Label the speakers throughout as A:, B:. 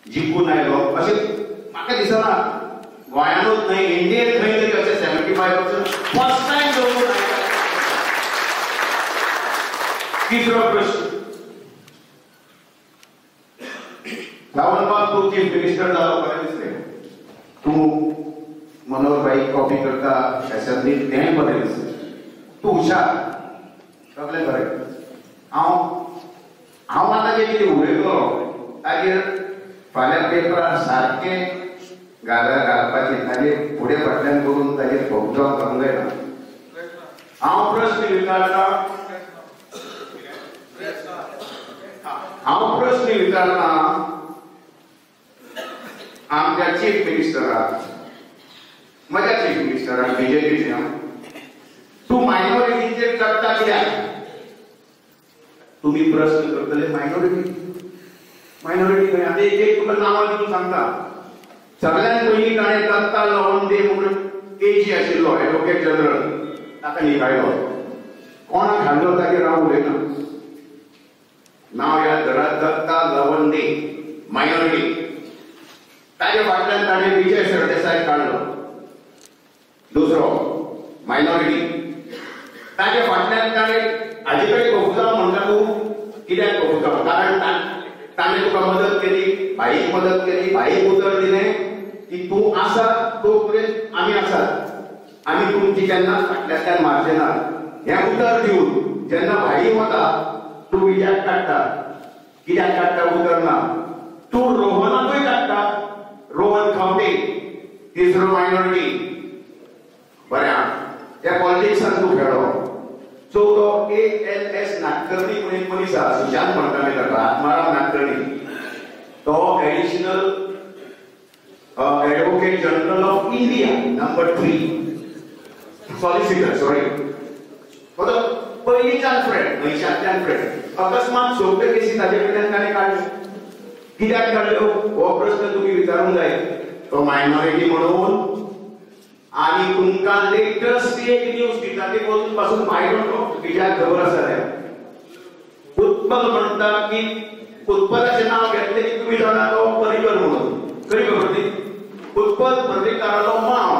A: जिंकून आयलो अशें म्हाका दिसना गोंयानूच न्हय इंडियेंत खंय तरी अशें 75% फर्स्ट टायम जिंकून आयला. तिसरो प्रश्न तू चीफ मिनिस्टर जालो बरें दिसलें. तूं मनोहर भाई कॉपी करता असेंब्लीत तेंय बरें दिसलें. तूं हुशार सगळें बरें. हांव आतां जे कितें उलयतलो ताजेर फाल्यां पेपरार सारकें घालपाचें ताजेर फुडें फाटल्यान करून ताजेर फोगजावन जावंक जायना. हांव प्रश्न विचारता आमच्या चीफ मिनिस्टराक, म्हज्या चीफ मिनिस्टराक बीजेपीच्या, तूं मायनॉरिटीचेर करता कित्याक? तुम्ही प्रश्न करतले मायनॉरिटी खंय? आतां एक तुका नांवां दिवन सांगता. सगळ्यात पयलीं ताणें दत्ता लवंदे म्हणून केजी आशिल्लो एडवोकेट जनरल, ताका निघायलो. कोणाक हाडलो ताचेर हांव उलयना. नांव याद करा, दत्ता लवंदे, मायनॉरिटी. ताचे फाटल्यान ताणें विजय सरदेसाय काडलो, दुसरो मायनॉरिटी. ताचे फाटल्यान ताणें हाजे कडेन कबूजाव म्हणटा. तूं कित्याक कबूजाव? कारण ताणें तुका मदत केली, भाईक मदत केली, भाईक उतर दिलें की तूं आसा तो पर्यंत आमी आसात, आमी तुमची केन्नाच फाटल्यातल्यान मारचे ना. हें उतर दिवन जेन्ना भाई वता तूं विजयाक काडटा. कित्याक काडटा? उतर ना. तूं रोहनाकूय काडटा, रोहन खावटे, तिसरो मायनॉरिटी. बरें, त्या पॉलिटिक्सान तूं खेळ्ळो. चवथो ALS नाडकर्णी म्हणून एक मनीस आसा, सुशांत म्हणटाले ताका, आत्माराम नाडकर्णी. तो additional advocate general of India number 3 solicitor. Sorry, पयलींच्यान फ्रेंड, पयशांतल्यान फ्रेंड. अकस्मात सोगल्यो केसी ताजे कडल्यान ताणें काडल्यो. कित्याक काडल्यो हो प्रश्न तुमी विचारूंक जाय. तो मायनॉरिटी म्हणून. आणि तुमकां लेटस्ट एक न्यूज दिता ते वचून पासून भायर कित्याक खबर आसा जाल्यार उत्पल म्हणटा की उत्पलाचें नांव घेतलें की तुमी जाणा तो पर्रीकर म्हणून. खरी खबर ती. उत्पल पर्रीकाराचो मांव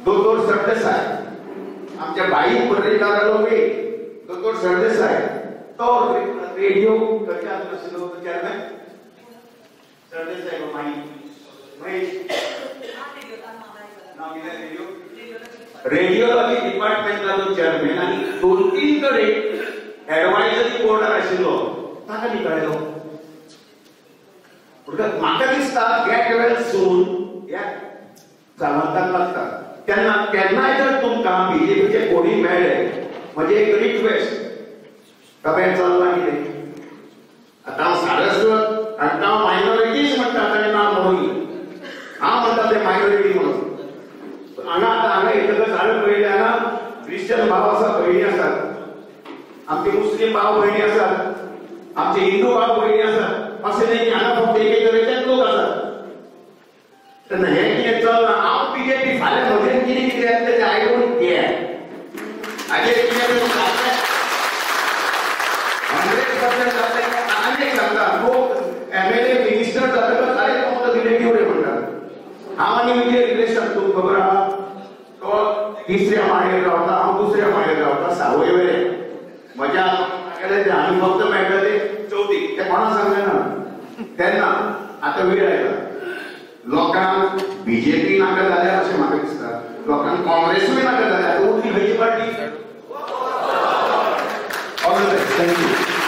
A: दोतोर सरदेसाय, आमच्या भाई पर्रीकाराचो वेग दोतोर सरदेसाय, तो रेडिओ खंयच्या आशिल्लो चेअरमॅन सरदेसाय माई रेडिओलॉजी डिपार्टमेंटाचो चेअरमॅन आणि 2-3 कडेन एडवायझरी बोर्डार आशिल्लो. ताका निघायलो. म्हाका दिसता गेट वेल सून ह्या सामंताक लागता. तेन्ना केन्नाय जर तुमकां बीजेपीचे कोणी मेळ्ळे, म्हजी एक रिक्वेस्ट, तबें चल्लां कितें? आतां हांव सारस्वत आनी हांव मायनॉरिटीज म्हणटा, ताणें नांव म्हणून हांव म्हणटा तें मायनॉरिटी म्हणून. हांगा येतकच हांवें पळयलें हांगा क्रिश्चन भाव आसा, भयणी आसात, आमचे मुस्लीम भाव भयणी आसात, आमचे हिंदू भाव भयणी आसात. अशें न्हय की हांगा फक्त एके तरेचेच लोक आसात. तेन्ना हें कितें चलना. हांव बीजेपी फाल्यां म्हजें कितें कितें येतलें तें आय डोंट केअर. हाजेर कितें तरी 100% जातलें. आनी एक सांगता, लोक MLA मिनिस्टर जातकच आरे तो म्हाका रिलेटीव रे म्हणटा. हांव आनी विजय रिलेशन तुमकां खबर आहा, तो 3ऱ्या माळयेर रावता, हांव 2ऱ्या माळयेर रावता, सावय वेळे. म्हज्या गेले ते आमी फक्त मेळटा ते 34 ते कोणा सांगलेना. तेन्ना आतां वेळ आयला. लोकांक बीजेपी नाका जाल्यार अशें म्हाका दिसता, लोकांक काँग्रेसूय नाका जाल्यार उरली खंयची party? All the best. Thank you.